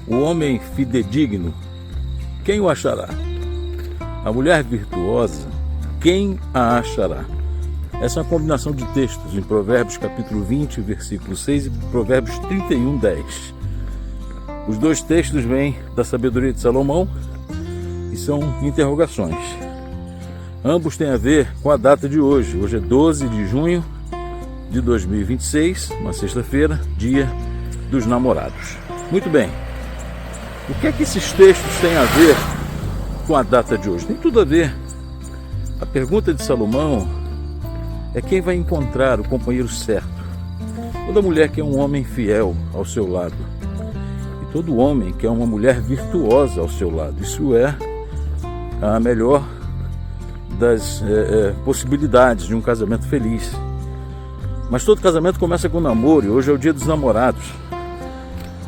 O homem fidedigno, quem o achará? A mulher virtuosa, quem a achará? Essa é uma combinação de textos em Provérbios capítulo 20, versículo 6 e Provérbios 31, 10. Os dois textos vêm da sabedoria de Salomão e são interrogações. Ambos têm a ver com a data de hoje. Hoje é 12 de junho de 2026, uma sexta-feira, dia dos namorados. Muito bem. O que é que esses textos têm a ver com a data de hoje? Tem tudo a ver. A pergunta de Salomão é quem vai encontrar o companheiro certo. Toda mulher quer um homem fiel ao seu lado. E todo homem quer uma mulher virtuosa ao seu lado. Isso é a melhor das possibilidades de um casamento feliz. Mas todo casamento começa com namoro e hoje é o dia dos namorados.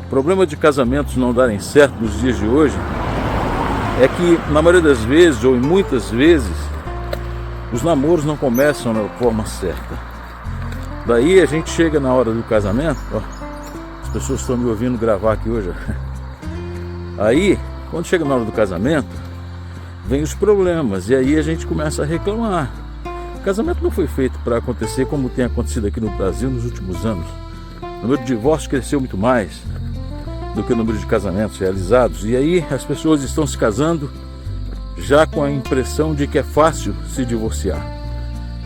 O problema de casamentos não darem certo nos dias de hoje é que, na maioria das vezes, ou em muitas vezes, os namoros não começam da forma certa. Daí a gente chega na hora do casamento, ó, as pessoas estão me ouvindo gravar aqui hoje. Aí, quando chega na hora do casamento, vem os problemas e aí a gente começa a reclamar. O casamento não foi feito para acontecer como tem acontecido aqui no Brasil nos últimos anos. O número de divórcios cresceu muito mais do que o número de casamentos realizados. E aí as pessoas estão se casando já com a impressão de que é fácil se divorciar.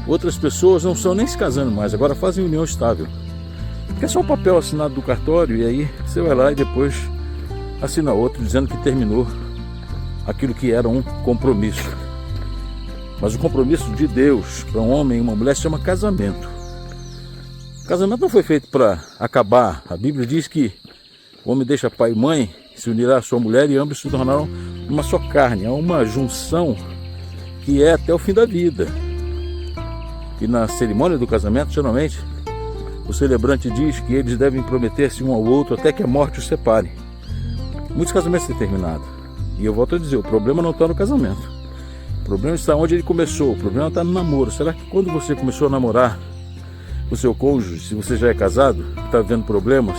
Outras pessoas não estão nem se casando mais, agora fazem união estável. Porque é só um papel assinado do cartório e aí você vai lá e depois assina outro dizendo que terminou aquilo que era um compromisso. Mas o compromisso de Deus para um homem e uma mulher se chama casamento. O casamento não foi feito para acabar. A Bíblia diz que o homem deixa pai e mãe, se unirá à sua mulher e ambos se tornarão uma só carne. É uma junção que é até o fim da vida. E na cerimônia do casamento, geralmente, o celebrante diz que eles devem prometer-se um ao outro até que a morte os separe. Muitos casamentos têm terminado. E eu volto a dizer, o problema não está no casamento. O problema está onde ele começou. O problema está no namoro. Será que quando você começou a namorar o seu cônjuge, se você já é casado, está vendo problemas,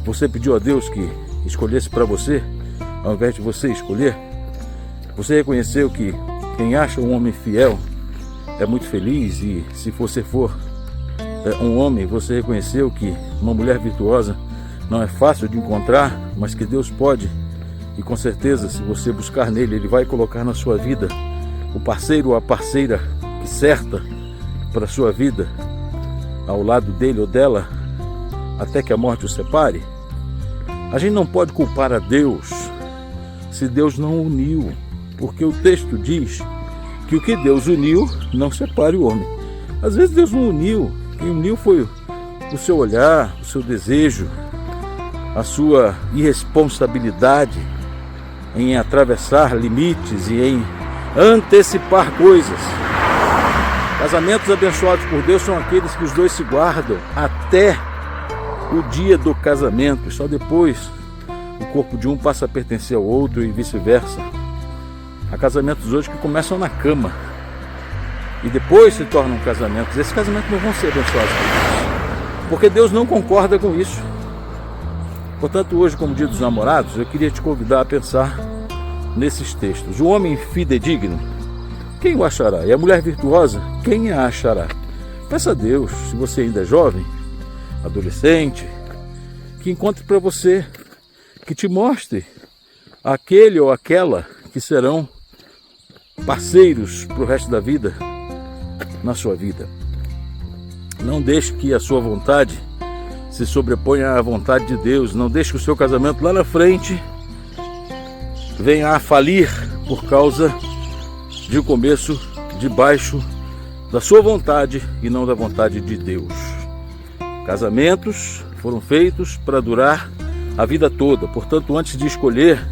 você pediu a Deus que escolhesse para você, ao invés de você escolher? Você reconheceu que quem acha um homem fiel é muito feliz e se você for um homem, você reconheceu que uma mulher virtuosa não é fácil de encontrar, mas que Deus pode e com certeza, se você buscar nele, ele vai colocar na sua vida o parceiro ou a parceira que certa para a sua vida, ao lado dele ou dela, até que a morte os separe. A gente não pode culpar a Deus se Deus não uniu, porque o texto diz que o que Deus uniu não separe o homem. Às vezes Deus não uniu, quem uniu foi o seu olhar, o seu desejo, a sua irresponsabilidade em atravessar limites e em antecipar coisas. Casamentos abençoados por Deus são aqueles que os dois se guardam até o dia do casamento. Só depois o corpo de um passa a pertencer ao outro e vice-versa. Há casamentos hoje que começam na cama e depois se tornam casamentos. Esses casamentos não vão ser abençoados por Deus, porque Deus não concorda com isso. Portanto, hoje, como dia dos namorados, eu queria te convidar a pensar nesses textos. O homem fidedigno, quem o achará? E a mulher virtuosa, quem a achará? Peça a Deus, se você ainda é jovem, adolescente, que encontre para você, que te mostre aquele ou aquela que serão parceiros para o resto da vida, na sua vida. Não deixe que a sua vontade se sobreponha à vontade de Deus. Não deixe que o seu casamento lá na frente venha a falir por causa de um começo debaixo da sua vontade e não da vontade de Deus. Casamentos foram feitos para durar a vida toda. Portanto, antes de escolher,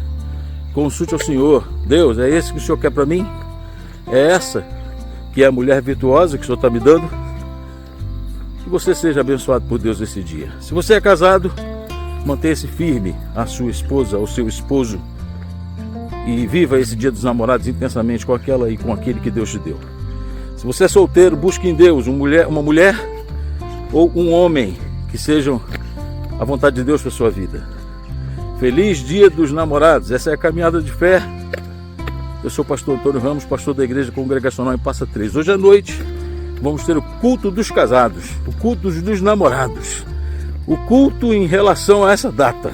consulte ao Senhor. Deus, é esse que o Senhor quer para mim? É essa que é a mulher virtuosa que o Senhor está me dando? Que você seja abençoado por Deus esse dia. Se você é casado, mantenha-se firme à sua esposa, ao seu esposo, e viva esse dia dos namorados intensamente com aquela e com aquele que Deus te deu. Se você é solteiro, busque em Deus uma mulher ou um homem que sejam a vontade de Deus para a sua vida. Feliz Dia dos Namorados. Essa é a caminhada de fé. Eu sou o pastor Antônio Ramos, pastor da Igreja Congregacional em Passa Três. Hoje à noite vamos ter o culto dos casados, o culto dos namorados, o culto em relação a essa data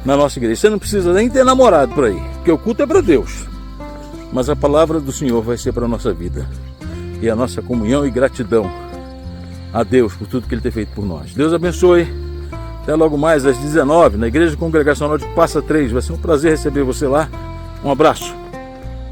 na nossa igreja. Você não precisa nem ter namorado por aí, porque o culto é para Deus. Mas a palavra do Senhor vai ser para a nossa vida. E a nossa comunhão e gratidão a Deus por tudo que Ele tem feito por nós. Deus abençoe. Até logo mais às 19 na Igreja Congregacional de Passa Três. Vai ser um prazer receber você lá. Um abraço.